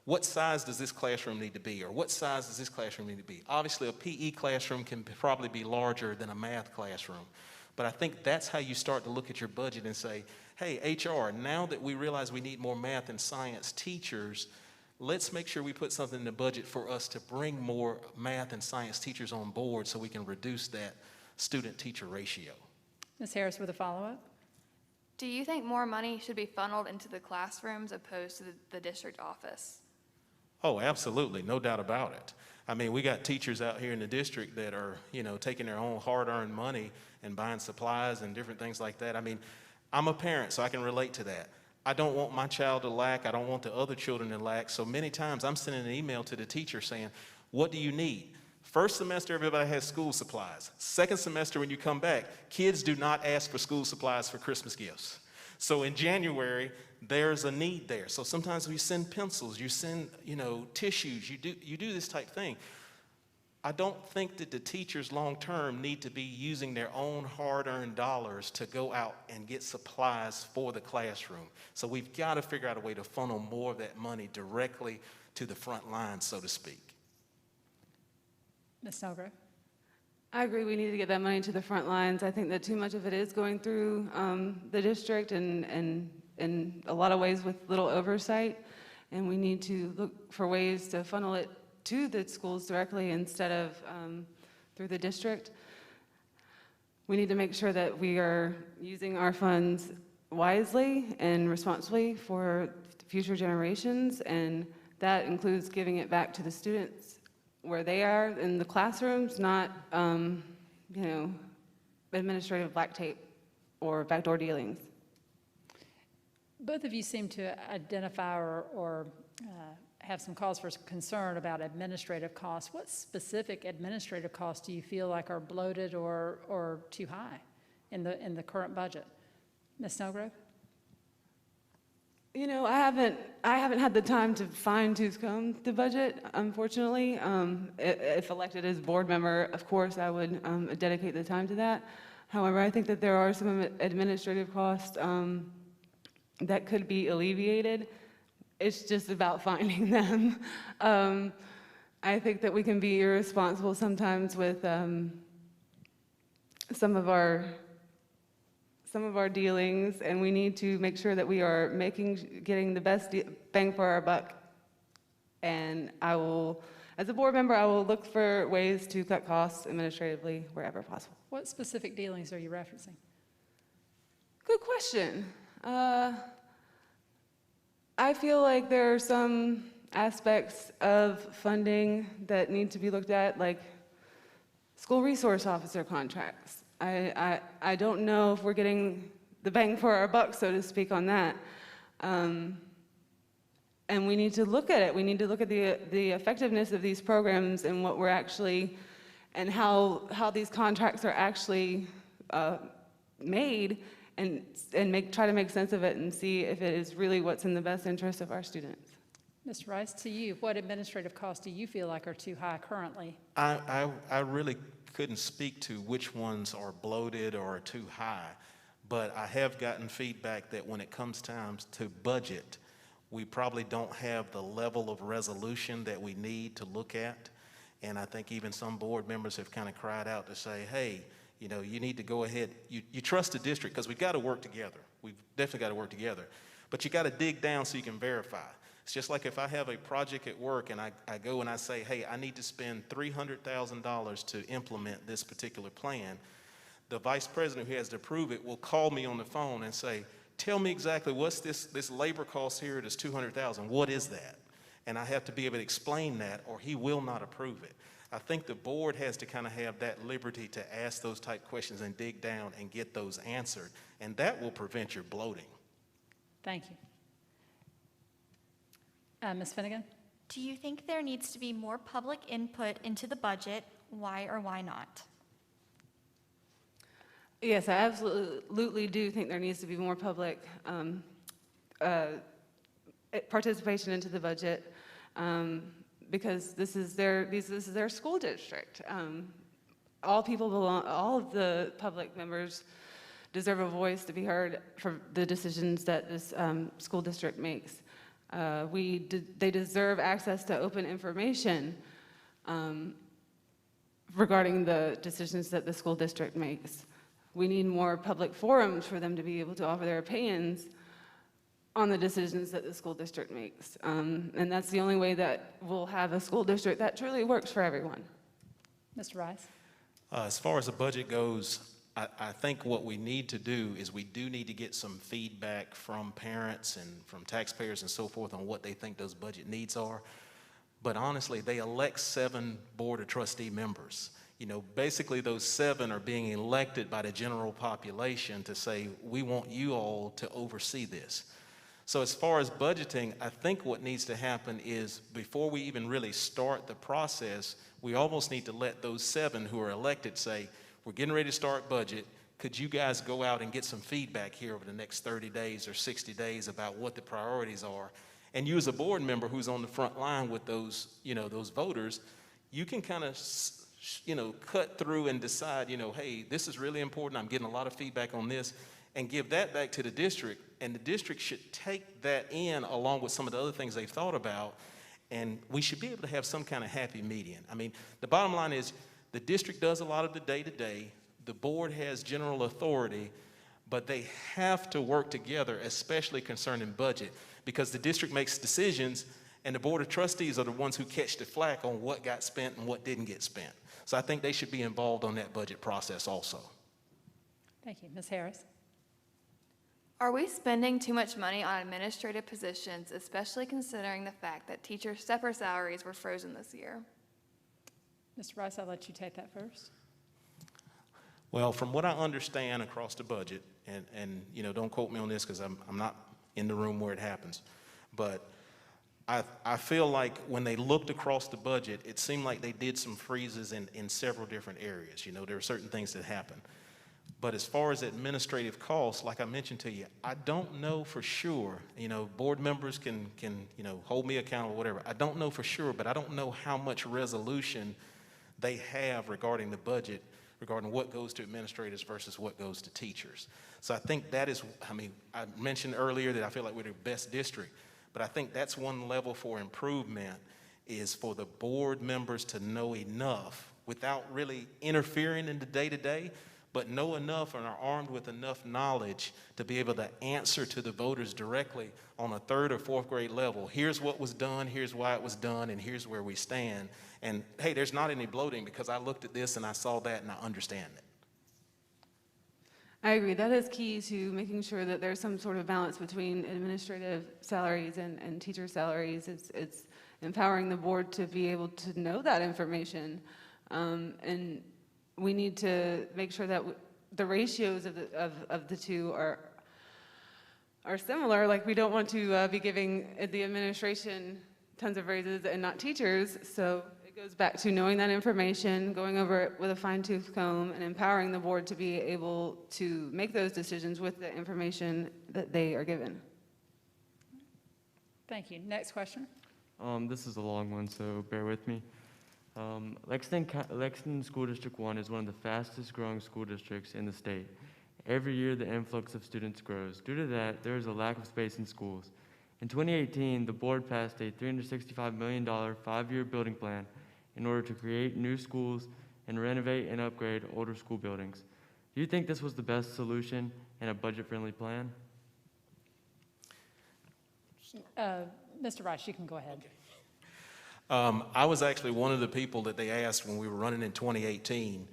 C: what size does this classroom need to be, or what size does this classroom need to be? Obviously, a PE classroom can probably be larger than a math classroom. But I think that's how you start to look at your budget and say, hey, HR, now that we realize we need more math and science teachers, let's make sure we put something in the budget for us to bring more math and science teachers on board so we can reduce that student-teacher ratio.
A: Ms. Harris with a follow-up.
F: Do you think more money should be funneled into the classrooms opposed to the district office?
C: Oh, absolutely, no doubt about it. I mean, we got teachers out here in the district that are, you know, taking their own hard-earned money and buying supplies and different things like that. I mean, I'm a parent, so I can relate to that. I don't want my child to lack. I don't want the other children to lack. So many times I'm sending an email to the teacher saying, what do you need? First semester, everybody has school supplies. Second semester, when you come back, kids do not ask for school supplies for Christmas gifts. So in January, there's a need there. So sometimes we send pencils, you send, you know, tissues, you do this type thing. I don't think that the teachers long-term need to be using their own hard-earned dollars to go out and get supplies for the classroom. So we've got to figure out a way to funnel more of that money directly to the front line, so to speak.
A: Ms. Snelgrove.
D: I agree, we need to get that money to the front lines. I think that too much of it is going through the district and in a lot of ways with little oversight, and we need to look for ways to funnel it to the schools directly instead of through the district. we need to make sure that we are using our funds wisely and responsibly for future generations, and that includes giving it back to the students where they are in the classrooms, not, administrative black tape or backdoor dealings.
A: Both of you seem to identify or have some cause for concern about administrative costs. What specific administrative costs do you feel like are bloated or too high in the current budget? Ms. Snelgrove?
D: I haven't had the time to fine-tooth comb the budget, unfortunately. If elected as board member, of course, I would dedicate the time to that. However, I think that there are some administrative costs that could be alleviated. It's just about finding them. I think that we can be irresponsible sometimes with some of our dealings, and we need to make sure that we are getting the best bang for our buck. And I will, as a board member, I will look for ways to cut costs administratively wherever possible.
A: What specific dealings are you referencing?
D: Good question. I feel like there are some aspects of funding that need to be looked at, like school resource officer contracts. I don't know if we're getting the bang for our buck, so to speak, on that. And we need to look at it. We need to look at the effectiveness of these programs and what we're actually, and how these contracts are actually made, and try to make sense of it and see if it is really what's in the best interest of our students.
A: Mr. Rice, to you, what administrative costs do you feel like are too high currently?
C: I really couldn't speak to which ones are bloated or are too high, but I have gotten feedback that when it comes time to budget, we probably don't have the level of resolution that we need to look at. And I think even some board members have kind of cried out to say, hey, you need to go ahead. You trust the district, because we've got to work together. We've definitely got to work together. But you got to dig down so you can verify. It's just like if I have a project at work and I go and I say, hey, I need to spend $300,000 to implement this particular plan. The vice president who has to approve it will call me on the phone and say, tell me exactly what's this labor cost here, this $200,000, what is that? And I have to be able to explain that, or he will not approve it. I think the board has to kind of have that liberty to ask those type questions and dig down and get those answered, and that will prevent your bloating.
A: Thank you. Ms. Finnegan?
E: Do you think there needs to be more public input into the budget? Why or why not?
D: Yes, I absolutely do think there needs to be more public participation into the budget, because this is their school district. All of the public members deserve a voice to be heard for the decisions that this school district makes. They deserve access to open information regarding the decisions that the school district makes. We need more public forums for them to be able to offer their opinions on the decisions that the school district makes. And that's the only way that we'll have a school district that truly works for everyone.
A: Mr. Rice?
C: As far as the budget goes, I think what we need to do is we do need to get some feedback from parents and from taxpayers and so forth on what they think those budget needs are. But honestly, they elect 7 Board of Trustee members. Basically those 7 are being elected by the general population to say, we want you all to oversee this. So as far as budgeting, I think what needs to happen is before we even really start the process, we almost need to let those 7 who are elected say, we're getting ready to start budget. Could you guys go out and get some feedback here over the next 30 days or 60 days about what the priorities are? And you as a board member who's on the front line with those, those voters, you can kind of, cut through and decide, hey, this is really important. I'm getting a lot of feedback on this, and give that back to the district. And the district should take that in along with some of the other things they've thought about, and we should be able to have some kind of happy median. I mean, the bottom line is the district does a lot of the day-to-day. The board has general authority, but they have to work together, especially concerning budget, because the district makes decisions and the Board of Trustees are the ones who catch the flack on what got spent and what didn't get spent. So I think they should be involved on that budget process also.
A: Thank you. Ms. Harris?
F: Are we spending too much money on administrative positions, especially considering the fact that teacher stepper salaries were frozen this year?
A: Mr. Rice, I'll let you take that first.
C: Well, from what I understand across the budget, and you know, don't quote me on this because I'm not in the room where it happens, but I feel like when they looked across the budget, it seemed like they did some freezes in several different areas. You know, there were certain things that happened. But as far as administrative costs, like I mentioned to you, I don't know for sure. You know, board members can you know, hold me accountable, whatever. I don't know for sure, but I don't know how much resolution they have regarding the budget, regarding what goes to administrators versus what goes to teachers. So I think that is, I mean, I mentioned earlier that I feel like we're the best district, but I think that's one level for improvement, is for the board members to know enough without really interfering in the day-to-day, but know enough and are armed with enough knowledge to be able to answer to the voters directly on a 3rd or 4th grade level. Here's what was done, here's why it was done, and here's where we stand. And hey, there's not any bloating because I looked at this and I saw that and I understand it.
D: I agree. That is key to making sure that there's some sort of balance between administrative salaries and teacher salaries. It's empowering the board to be able to know that information. And we need to make sure that the ratios of the two are similar. Like, we don't want to be giving the administration tons of raises and not teachers. So it goes back to knowing that information, going over it with a fine-tooth comb, and empowering the board to be able to make those decisions with the information that they are given.
A: Thank you. Next question.
B: This is a long one, so bear with me. Lexington School District 1 is one of the fastest growing school districts in the state. Every year, the influx of students grows. Due to that, there is a lack of space in schools. In 2018, the board passed a $365 million 5-year building plan in order to create new schools and renovate and upgrade older school buildings. Do you think this was the best solution and a budget-friendly plan?
A: Mr. Rice, you can go ahead.
C: I was actually one of the people that they asked when we were running in 2018,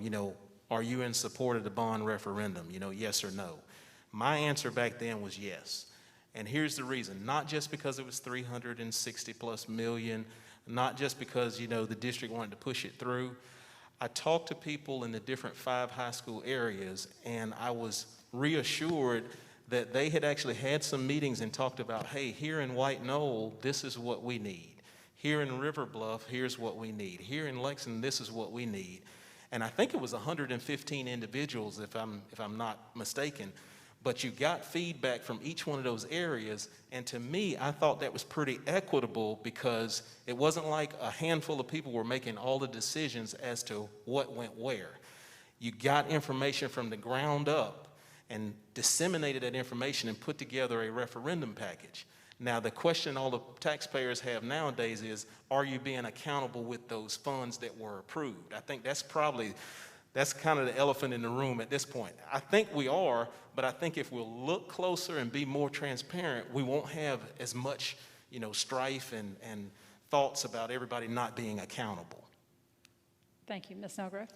C: you know, are you in support of the bond referendum? You know, yes or no? My answer back then was yes. And here's the reason. Not just because it was 360 plus million, not just because, you know, the district wanted to push it through. I talked to people in the different 5 high school areas, and I was reassured that they had actually had some meetings and talked about, hey, here in White Knoll, this is what we need. Here in River Bluff, here's what we need. Here in Lexington, this is what we need. And I think it was 115 individuals, if I'm not mistaken. But you got feedback from each one of those areas, and to me, I thought that was pretty equitable, because it wasn't like a handful of people were making all the decisions as to what went where. You got information from the ground up and disseminated that information and put together a referendum package. Now, the question all the taxpayers have nowadays is, are you being accountable with those funds that were approved? I think that's kind of the elephant in the room at this point. I think we are, but I think if we'll look closer and be more transparent, we won't have as much, you know, strife and thoughts about everybody not being accountable.
A: Thank you. Ms. Snelgrove?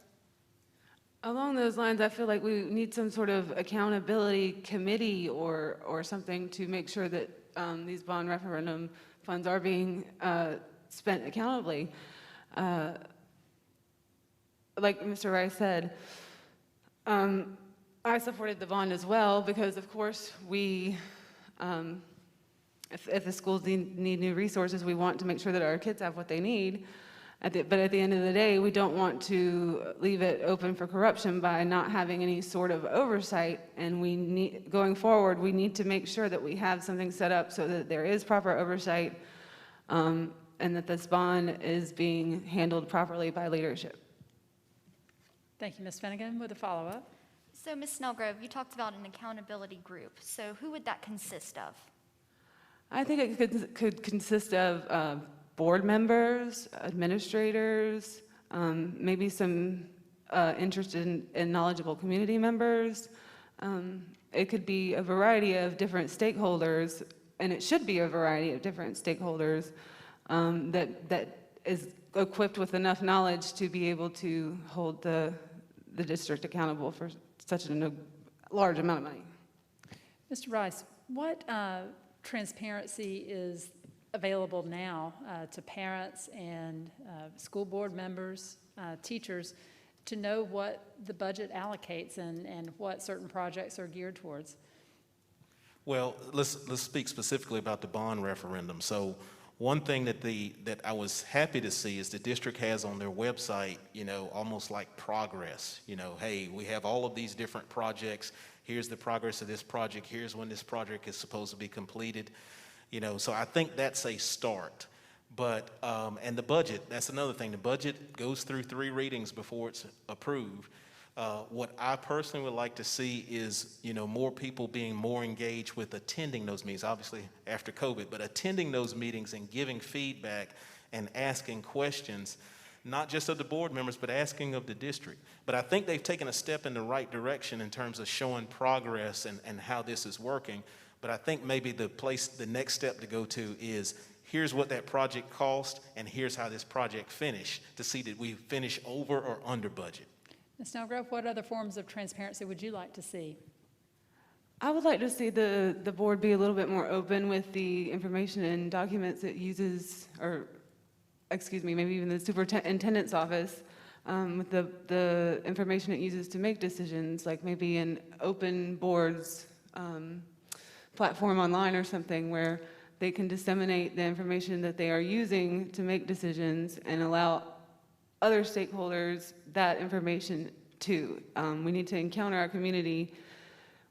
D: Along those lines, I feel like we need some sort of accountability committee or something to make sure that these bond referendum funds are being spent accountably. Like Mr. Rice said, I supported the bond as well because, of course, we, if the schools need new resources, we want to make sure that our kids have what they need. But at the end of the day, we don't want to leave it open for corruption by not having any sort of oversight. And we need, going forward, we need to make sure that we have something set up so that there is proper oversight, and that this bond is being handled properly by leadership.
A: Thank you. Ms. Finnegan with a follow-up.
E: So, Ms. Snelgrove, you talked about an accountability group. So who would that consist of?
D: I think it could consist of board members, administrators, maybe some interested and knowledgeable community members. It could be a variety of different stakeholders, and it should be a variety of different stakeholders that is equipped with enough knowledge to be able to hold the district accountable for such a large amount of money.
A: Mr. Rice, what transparency is available now to parents and school board members, teachers, to know what the budget allocates and what certain projects are geared towards?
C: Well, let's speak specifically about the bond referendum. So one thing that I was happy to see is the district has on their website, almost like progress. Hey, we have all of these different projects. Here's the progress of this project. Here's when this project is supposed to be completed. So I think that's a start. But, and the budget, that's another thing. The budget goes through 3 readings before it's approved. What I personally would like to see is, more people being more engaged with attending those meetings, obviously after COVID, but attending those meetings and giving feedback and asking questions, not just of the board members, but asking of the district. But I think they've taken a step in the right direction in terms of showing progress and how this is working. But I think maybe the next step to go to is, here's what that project cost, and here's how this project finished, to see that we finish over or under budget.
A: Ms. Snelgrove, what other forms of transparency would you like to see?
D: I would like to see the board be a little bit more open with the information and documents it uses, or, excuse me, maybe even the superintendent's office, with the information it uses to make decisions, like maybe an open boards platform online or something where they can disseminate the information that they are using to make decisions and allow other stakeholders that information too. We need to encounter our community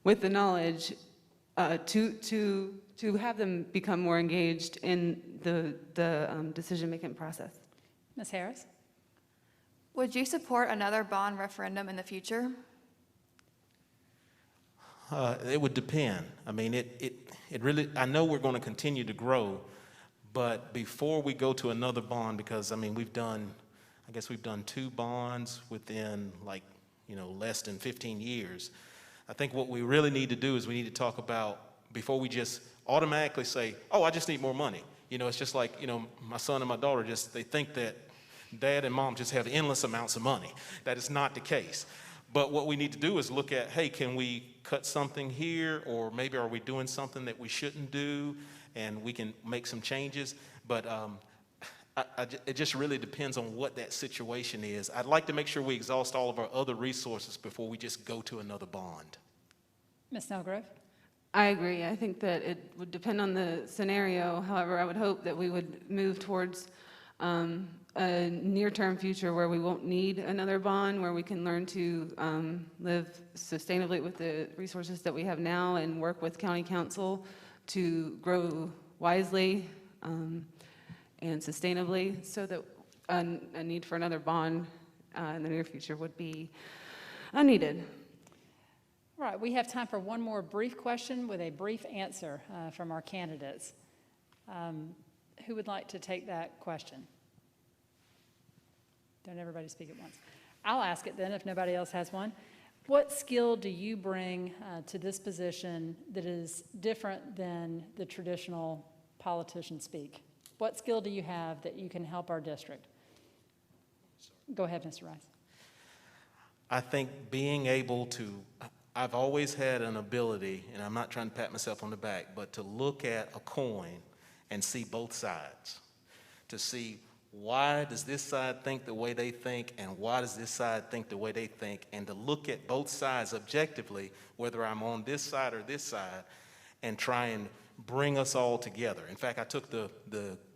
D: with the knowledge to have them become more engaged in the decision-making process.
A: Ms. Harris?
F: Would you support another bond referendum in the future?
C: It would depend. I mean, it really, I know we're going to continue to grow, but before we go to another bond, because I mean, we've done 2 bonds within less than 15 years. I think what we really need to do is we need to talk about, before we just automatically say, oh, I just need more money. It's just like, my son and my daughter they think that dad and mom just have endless amounts of money. That is not the case. But what we need to do is look at, hey, can we cut something here, or maybe are we doing something that we shouldn't do, and we can make some changes. But it just really depends on what that situation is. I'd like to make sure we exhaust all of our other resources before we just go to another bond.
A: Ms. Snelgrove?
D: I agree. I think that it would depend on the scenario. However, I would hope that we would move towards a near-term future where we won't need another bond, where we can learn to live sustainably with the resources that we have now and work with county council to grow wisely and sustainably, so that a need for another bond in the near future would be unneeded.
A: All right, we have time for one more brief question with a brief answer from our candidates. Who would like to take that question? Don't everybody speak at once. I'll ask it then if nobody else has one. What skill do you bring to this position that is different than the traditional politician speak? What skill do you have that you can help our district? Go ahead, Mr. Rice.
C: I think being able to, I've always had an ability, and I'm not trying to pat myself on the back, but to look at a coin and see both sides, to see why does this side think the way they think, and why does this side think the way they think, and to look at both sides objectively, whether I'm on this side or this side, and try and bring us all together. In fact, I took the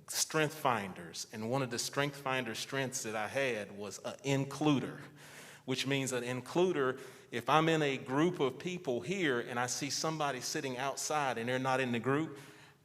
C: strength finders, and one of the strength finder strengths that I had was an includer, which means an includer, if I'm in a group of people here and I see somebody sitting outside and they're not in the group,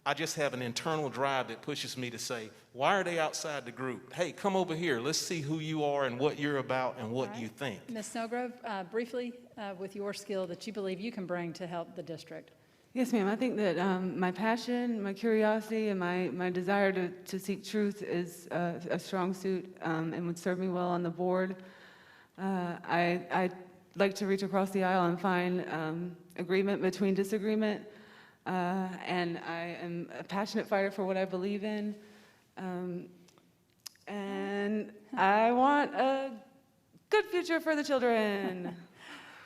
C: I just have an internal drive that pushes me to say, why are they outside the group? Hey, come over here. Let's see who you are and what you're about and what you think.
A: Ms. Snelgrove, briefly, with your skill that you believe you can bring to help the district.
D: Yes, ma'am. I think that my passion, my curiosity, and my desire to seek truth is a strong suit and would serve me well on the board. I like to reach across the aisle and find agreement between disagreement, and I am a passionate fighter for what I believe in, and I want a good future for the children.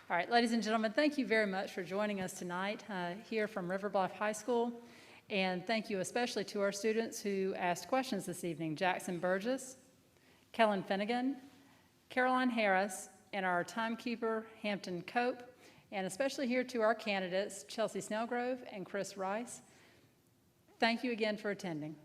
A: All right, ladies and gentlemen, thank you very much for joining us tonight here from River Bluff High School. And thank you especially to our students who asked questions this evening: Jackson Burgess, Kellen Finnegan, Caroline Harris, and our timekeeper, Hampton Cope, and especially here to our candidates, Chelsea Snelgrove and Chris Rice. Thank you again for attending.